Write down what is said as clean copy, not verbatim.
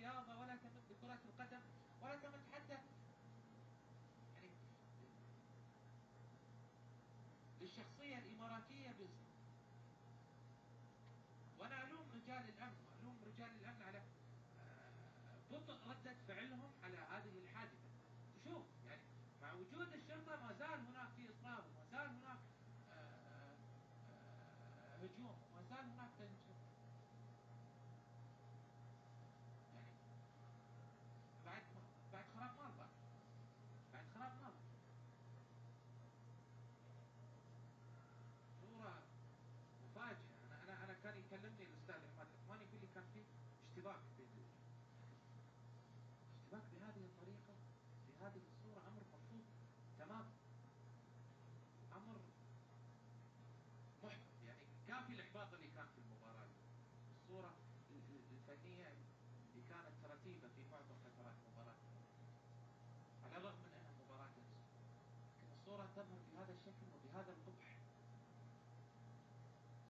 الرياضة ولا تمت لكرة القدم ولا تمت حتى يعني للشخصية الإماراتية وأنا ألوم رجال الأمن وألوم رجال الأمن على بطء ردة فعلهم على هذه الحادثة. شوف يعني مع وجود الشرطة ما زال هناك في إصرار وما زال هناك هجوم وما زال هناك تنجيم. يعني بعد خراب مال بعد خراب مال صورة مفاجئة. أنا كان يكلمني الأستاذ أحمد العثماني يقول لي كان في اشتباك بين اشتباك بهذه الطريقة بهذه الصورة أمر مرفوض تمام، أمر محبط. يعني كافي الإحباط اللي كان في المباراة، الصورة الفنية اللي كانت ترتيبة في معظم فترات المباراة على الرغم من أنها مباراة تنس، لكن الصورة تظهر بهذا الشكل وبهذا القبح